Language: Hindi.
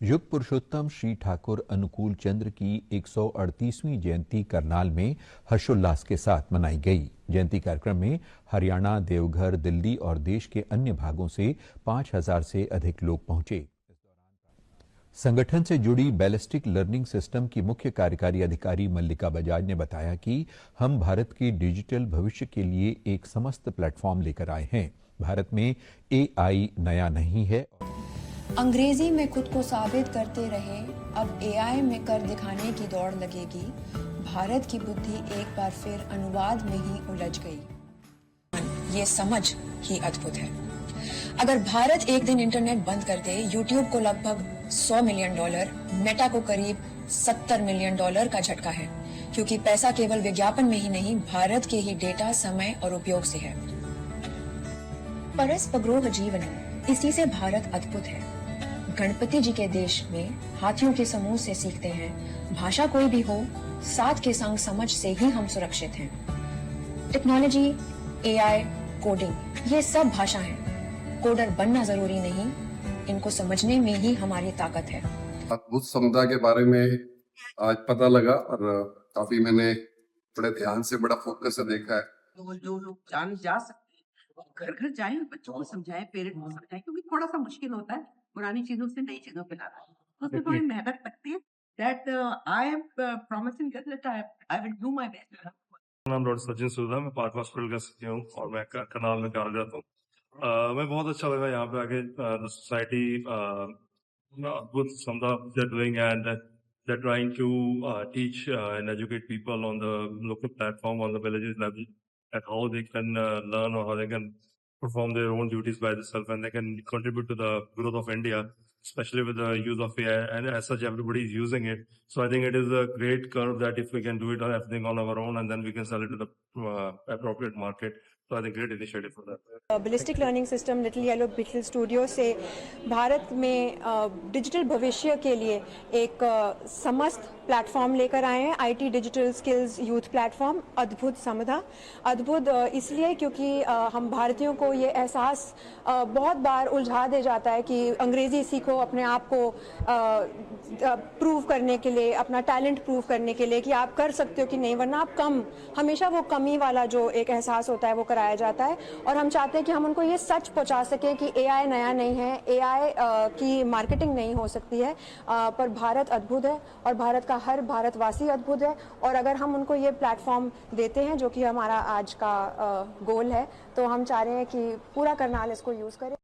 युग पुरुषोत्तम श्री ठाकुर अनुकूल चंद्र की 138वीं जयंती करनाल में हर्षोल्लास के साथ मनाई गई। जयंती कार्यक्रम में हरियाणा, देवघर, दिल्ली और देश के अन्य भागों से 5000 से अधिक लोग पहुंचे। संगठन से जुड़ी बैलिस्टिक लर्निंग सिस्टम की मुख्य कार्यकारी अधिकारी मल्लिका बजाज ने बताया कि हम भारत के डिजिटल भविष्य के लिए एक समस्त प्लेटफॉर्म लेकर आए हैं। भारत में एआई नया नहीं है। अंग्रेजी में खुद को साबित करते रहे, अब एआई में कर दिखाने की दौड़ लगेगी। भारत की बुद्धि एक बार फिर अनुवाद में ही उलझ गई। ये समझ ही अद्भुत है। अगर भारत एक दिन इंटरनेट बंद कर दे, यूट्यूब को लगभग $100 मिलियन, मेटा को करीब $70 मिलियन का झटका है, क्योंकि पैसा केवल विज्ञापन में ही नहीं, भारत के ही डेटा, समय और उपयोग से है। परस्पग्रोह जीवन, इसी से भारत अद्भुत है। गणपति जी के देश में हाथियों के समूह से सीखते हैं। भाषा कोई भी हो, साथ के संग समझ से ही हम सुरक्षित हैं। टेक्नोलॉजी, एआई, कोडिंग, ये सब भाषा है। कोडर बनना जरूरी नहीं, इनको समझने में ही हमारी ताकत है। अद्भुत समुदाय के बारे में आज पता लगा और काफी मैंने बड़े ध्यान से, बड़ा फोकस से देखा है। तो जो लोग जा सकते हैं, घर घर जाए, बच्चों को समझाएं, पेरेंट्स को समझाएं, क्योंकि थोड़ा सा मुश्किल होता है पुरानी चीजों से नई चीजों पे लाना। तो उसमें थोड़ी मेहनत लगती है। That I am promising that I will do my best. नाम डॉक्टर सचिन सूदा, मैं पार्क हॉस्पिटल का सचिव हूँ और मैं करनाल में कार्यरत हूँ। मैं बहुत अच्छा लगा यहाँ पे आके। Society good something they're doing, and they're trying to teach and educate people on the local platform, on the villages level, at how they can learn or how they can perform their own duties by themselves, and they can contribute to the growth of India, especially with the use of AI, and as such everybody is using it. So I think it is a great curve that if we can do it everything on our own, and then we can sell it to the appropriate market. So I think great initiative for that. Ballistic learning system little yellow beetle studio से भारत में डिजिटल भविष्य के लिए एक समस्त प्लेटफॉर्म लेकर आए हैं। IT digital skills youth platform अद्भुत समुदा। अद्भुत इसलिए क्योंकि हम भारतीयों को ये एहसास बहुत बार उलझा दे जाता है कि अंग्रेजी सीखो अपने आप को प्रूव करने के लिए, अपना टैलेंट प्रूव करने के लिए कि आप कर सकते हो कि नहीं, वरना आप कम, हमेशा वो कमी वाला जो एक एहसास होता है वो कराया जाता है। और हम चाहते हैं कि हम उनको ये सच पहुंचा सकें कि एआई नया नहीं है, एआई की मार्केटिंग नहीं हो सकती है, पर भारत अद्भुत है और भारत का हर भारतवासी अद्भुत है। और अगर हम उनको ये प्लेटफॉर्म देते हैं, जो कि हमारा आज का गोल है, तो हम चाह रहे हैं कि पूरा करनाल इसको यूज़ करे।